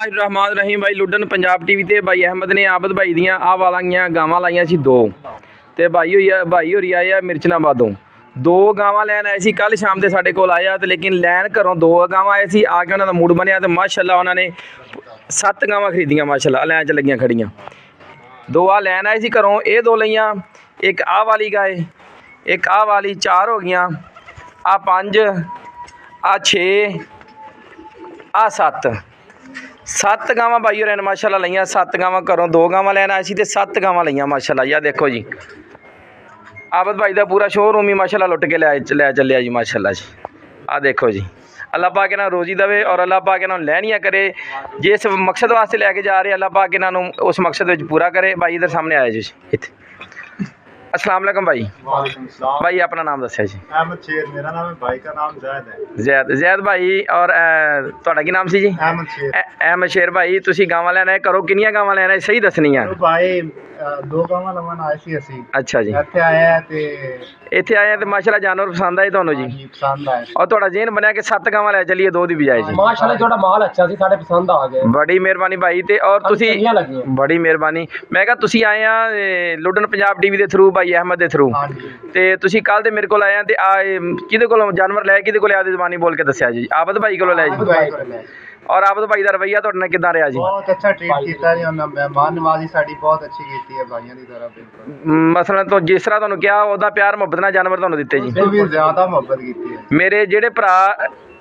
रहमान रहीम भाई लुडन पंजाब टीवी ते भाई अहमद ने आबद भाई दियां आ वालियां गावां लाइयां सी दो ते भाई होरी आए आ मिर्चनाबादों दो गावां लैन आए सी कल शाम ते साडे कोल आया ते लेकिन लैन घरों दो गावां आए सी आके उन्हां दा मूड बनिया ते माशाअल्लाह उन्होंने 7 गावां खरीदियां माशाअल्लाह लैन च लगियां खड़ियां दो आ लैन आए सी घरों ये दो लईयां एक आ वाली गाय एक आ वाली 4 हो गईयां आ 5 आ 6 आ 7 गावां भाई होरें माशाअल्लाह लईयां 7 गावां घरों 2 गावां लैन आए सी ते 7 गावां लईयां माशाअल्लाह या देखो जी आबद भाई का पूरा शोरूम ही माशाअल्लाह लुट के लै चलिया जी माशाअल्लाह जी आ देखो जी अल्लाह पाक इन्हां रोजी दवे और अल्लाह पाक इन्हां लैनियां करे जिस मकसद वास्ते लैके जा रहे अल्लाह पाक इन्हां उस मकसद विच पूरा करे भाई इधर सामने आया जी इत्थे अस्सलाम वालेकुम भाई भाई अपना नाम दस्या जी अहमद शेर मेरा नाम है भाई का नाम जैद है जैद भाई और ਤੁਹਾਡਾ ਕੀ ਨਾਮ ਸੀ ਜੀ अहमद शेर भाई ਤੁਸੀਂ ਗਾਵਾਂ ਲੈਣਾ ਹੈ ਘਰੋਂ ਕਿੰਨੀਆਂ ਗਾਵਾਂ ਲੈਣਾ ਹੈ ਸਹੀ ਦੱਸਣੀਆਂ भाई दो गावां लवन आए सी ਅਸੀਂ अच्छा जी ਇੱਥੇ ਆਇਆ ਤੇ ਇੱਥੇ ਆਏ ਤੇ ਮਾਸ਼ਾਅੱਲਾ ਜਾਨਵਰ ਪਸੰਦ ਆਏ ਤੁਹਾਨੂੰ ਜੀ पसंद आए और ਤੁਹਾਡਾ ਜੇਨ ਬਣਿਆ ਕਿ 7 ਗਾਵਾਂ ਲੈ ਚਲੀਏ 2 ਦੀ ਬਜਾਏ ਜੀ माशाल्लाह थोड़ा माल अच्छा सी साडे पसंद आ गया बड़ी मेहरबानी भाई ते और ਤੁਸੀਂ चंगियां लगियां बड़ी मेहरबानी मैं कहा ਤੁਸੀਂ ਆਏ ਆ ਲੁਡਨ ਪੰਜਾਬ ਟੀਵੀ ਦੇ ਥਰੂ ਭਾਈ ਅਹਿਮਦ ਦੇ ਥਰੂ हाँ जी ਤੇ ਤੁਸੀਂ ਕੱਲ ਤੇ ਮੇਰੇ ਕੋਲ ਆਏ ਆ ਤੇ ਆ ਕਿਹਦੇ ਕੋਲੋਂ ਜਾਨਵਰ ਲੈ ਕਿਹਦੇ ਕੋਲ ਆਦੀ ਜ਼ਬਾਨੀ ਬੋਲ ਕੇ ਦੱਸਿਆ ਜੀ ਆਬਦ ਭਾਈ ਕੋਲੋਂ ਲੈ ਜੀ भाई को ले और आबद भाई ਦਾ ਰਵਈਆ ਤੁਹਾਡੇ ਨਾਲ ਕਿਦਾਂ ਰਿਹਾ ਜੀ बहुत अच्छा ट्रीट ਕੀਤਾ ਜੀ ਉਹਨਾਂ ਮਹਿਮਾਨ ਨਵਾਜ਼ੀ ਸਾਡੀ ਬਹੁਤ ਅੱਛੀ ਕੀਤੀ ਹੈ ਭਾਈਆਂ ਦੀ ਤਰ੍ਹਾਂ ਬਿਲਕੁਲ ਮਸਲਨ ਤੋਂ ਜਿਸ ਤਰ੍ਹਾਂ ਤੁਹਾਨੂੰ ਕਿਹਾ ਉਹਦਾ ਪਿਆਰ ਮੁਹੱਬਤ ਨਾਲ ਜਾਨਵਰ ਤੁਹਾਨੂੰ ਦਿੱਤੇ ਜੀ ਇਹ ਵੀ ਜ਼ਿਆਦਾ ਮੁਹੱਬਤ ਕੀਤੀ ਹੈ ਮੇਰੇ ਜਿਹੜੇ ਭਰਾ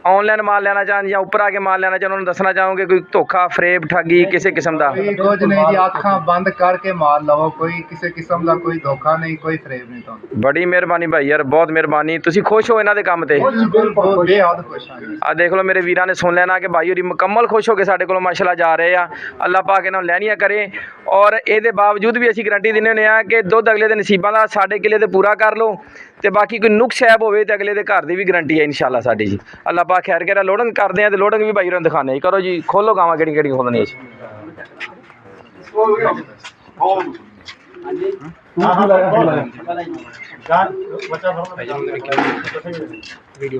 ऑनलाइन माल लेना चाहते ਜਾਂ ਉੱਪਰ ਆ ਕੇ ਮਾਲ ਲੈਣਾ ਚਾਹੁੰਦੇ ਉਹਨਾਂ ਨੂੰ ਦੱਸਣਾ ਚਾਹੋਗੇ ਕੋਈ ਧੋਖਾ ਫਰੇਬ ਠੱਗੀ ਕਿਸੇ ਕਿਸਮ ਦਾ ਕੋਈ ਕੁਝ ਨਹੀਂ ਜੀ ਅੱਖਾਂ ਬੰਦ ਕਰਕੇ ਮਾਲ ਲਵੋ ਕੋਈ ਕਿਸੇ ਕਿਸਮ ਦਾ ਕੋਈ ਧੋਖਾ ਨਹੀਂ ਕੋਈ ਫਰੇਬ ਨਹੀਂ ਤੁਹਾਨੂੰ ਬੜੀ ਮਿਹਰਬਾਨੀ ਭਾਈ ਯਾਰ ਬਹੁਤ ਮਿਹਰਬਾਨੀ ਤੁਸੀਂ ਖੁਸ਼ ਹੋ ਇਹਨਾਂ ਦੇ ਕੰਮ ਤੇ ਬਿਲਕੁਲ ਬੇਹੱਦ ਖੁਸ਼ ਹਾਂ ਜੀ ਆ ਦੇਖ ਲਓ ਮੇਰੇ ਵੀਰਾਂ ਨੇ ਸੁਣ ਲੈਣਾ ਕਿ ਭਾਈ ਹੋਰੀ ਮੁਕੰਮਲ ਖੁਸ਼ ਹੋ ਕੇ ਸਾਡੇ ਕੋਲੋਂ ਮਾਸ਼ਾਅੱਲਾ ਜਾ ਰਹੇ ਆ ਅੱਲਾਹ ਪਾਕ ਇਹਨਾਂ ਨੂੰ ਲੈਣੀਆਂ ਕਰੇ ਔਰ ਇਹਦੇ ਬਾਵਜੂਦ ਵੀ ਅਸੀਂ ਗਰੰਟੀ ਦਿੰਦੇ ਹੁੰਦੇ ਆ ਕਿ ਦੁੱਧ ਅਗਲੇ ਦੇ ਨਸੀਬਾਂ ਦਾ ਸਾਡੇ ਕਿਲੇ ਤੇ ਪੂਰਾ ਕਰ ਲਓ ਤੇ ਬਾਕੀ ਕੋਈ ਨੁਕਸ ਐਬ ਹੋਵੇ ਤੇ ਅਗਲੇ ਦੇ ਘਰ ਦੀ ਵੀ ਗਰੰਟੀ ਹੈ ਇਨਸ਼ਾਅੱਲਾ ਸਾਡੀ ਜੀ ਅੱਲਾਹ ਪਾਕ ਖੈਰ ਕਰੇ ਲੋਡਿੰਗ ਕਰਦੇ ਆ ਤੇ ਲੋਡਿੰਗ ਵੀ ਭਾਈ ਹੋਰਾਂ ਨੂੰ ਦਿਖਾਣੇ ਜੀ ਕਰੋ ਜੀ ਖੋਲੋ ਗਾਵਾਂ ਕਿਹੜੀ ਕਿਹੜੀ ਖੋਲਣੀ ਜੀ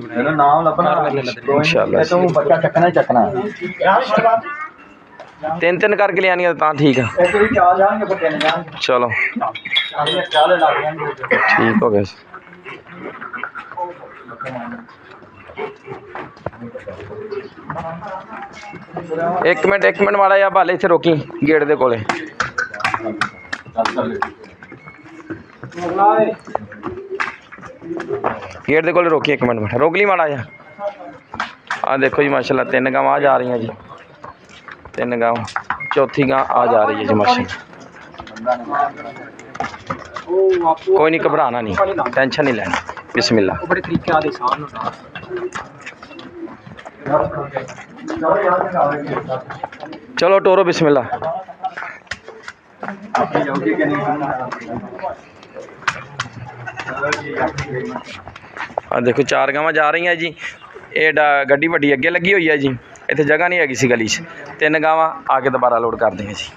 ਮੇਰਾ ਨਾਮ ਲੱਭਣਾ ਇਨਸ਼ਾਅੱਲਾ ਤੂੰ ਬੱਚਾ ਚੱਕਣਾ ਹੀ ਚੱਕਣਾ ਤਿੰਨ ਕਰਕੇ ਲਿਆਣੀਆਂ ਤਾਂ ਠੀਕ ਆ ਇੱਕ ਵੀ ਚਾਲ ਜਾਣਗੇ ਬੱਚੇ ਨੇ ਜਾਣਗੇ ਚਲੋ ਚਾਲ ਲੱਗ ਜਾਣਗੇ ਠੀਕ ਹੋ ਗਿਆ ਜੀ। ਇੱਕ ਮਿੰਟ ਮਾੜਾ ਜਿਹਾ ਭਾਲੇ ਇੱਥੇ ਰੋਕੀ ਗੇਟ ਦੇ ਕੋਲੇ ਗੇਟ ਦੇ ਕੋਲੇ ਰੋਕੀ ਇੱਕ ਮਿੰਟ ਰੋਕ ਲਈ ਮਾੜਾ ਜਿਹਾ ਆ ਦੇਖੋ ਜੀ ਮਾਸ਼ਾਅੱਲਾ 3 ਗਾਵਾਂ ਆ ਜਾ ਰਹੀਆਂ ਜੀ 3 ਗਾਵਾਂ ਚੌਥੀ ਗਾਂ ਆ ਜਾ ਰਹੀ ਹੈ ਜੀ ਮਾਸ਼ਾਅੱਲਾ कोई नहीं घबराना नहीं टेंशन नहीं लेना बिस्मिल्लाह बड़े तरीके आदे शान चलो टोरो बिस्मिल्लाह आ देखो 4 गावां जा रही हैं जी ये गड्डी वड्डी अगे लगी हुई है जी इत्थे जगह नहीं हैगी सी गली 3 गावां आके दोबारा लोड कर देंगे जी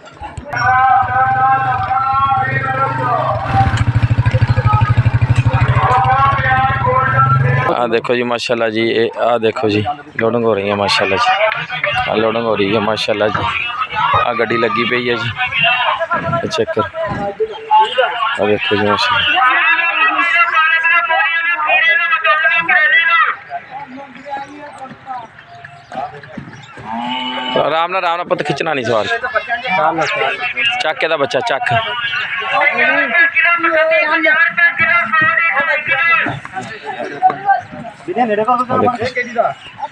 आ देखो जी माशाल्लाह जी आ देखो जी लोडिंग हो रही है माशाल्लाह जी आ लोडिंग हो रही है माशाल्लाह जी आ गड्डी लगी पई है जी चेक कर आ देखो जी माशाल्लाह आराम ना पुत खिंचना नहीं सवाल चक के बच्चा चक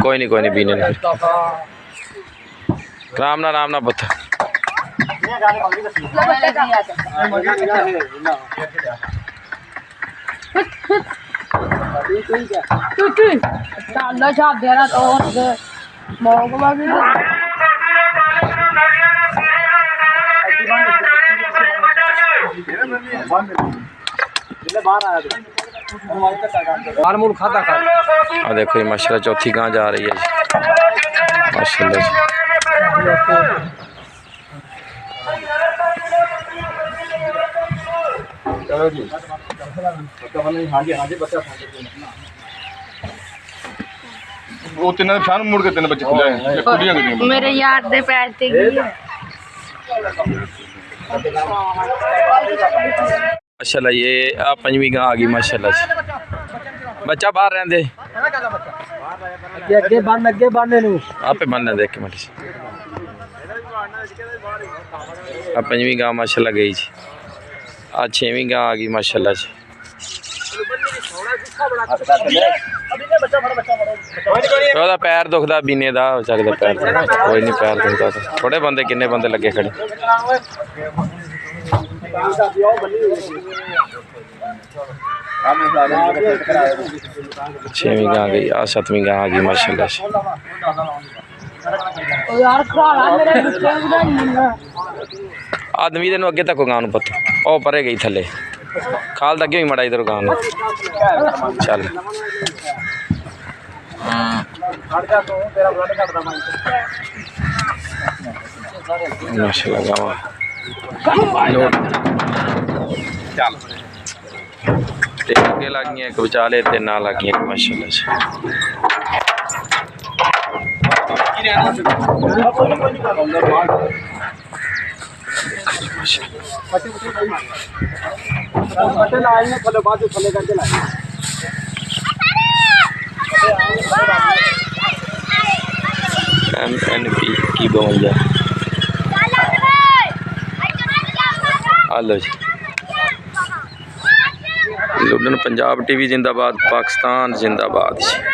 कोई नहीं बीने नहीं आराम ना पुत आ देखो ये माशाल्लाह चौथी गां जा रही है जी माशाल्लाह जी चलो जी हाँ जी बच्चा ਉਹ ਤਿੰਨਾਂ ਦੇ ਪਛਾਣ ਮੁੜ ਕੇ ਤਿੰਨ ਬੱਚੇ ਖੁੱਲੇ ਆਏ ਕੁੜੀਆਂ ਗੱਡੀਆਂ ਮੇਰੇ ਯਾਰ ਦੇ ਪੈਰ ਤੇ ਗਈ ਹੈ। माशाल्लाह ये आ पंजवीं गां आ गई माशाल्लाह जी। बच्चा बाहर रहंदे ਅੱਗੇ ਬੰਨ ਇਹਨੂੰ आपे बन लेंदे एक मिनट आ पंजवीं गां माशाल्लाह गई जी। आ छेवीं गां आ गई माशाल्लाह जी। ਉਹਦਾ ਪੈਰ ਦੁਖਦਾ ਬੀਨੇ ਦਾ ਵਿਚਾਰੇ ਦਾ ਪੈਰ ਕੋਈ ਨਹੀਂ ਪੈਰ ਦੁਖਦਾ ਥੋੜੇ ਬੰਦੇ ਕਿੰਨੇ ਬੰਦੇ ਲੱਗੇ ਖੜੇ छवीं गां गई आ सतवीं गां आ गई माशाल्लाह से आदमी दे अगे तक गां नूं पता ओ परे गई थले खाल तक भी मड़ा इधर गां नूं चल माशाल्लाह गावां चल ते अगे लग गई एक विचाले ते ना लग गई माशाल्लाह जी। MNP की 52 हेलो जी। लुडन पंजाब टीवी जिंदाबाद पाकिस्तान जिंदाबाद जी।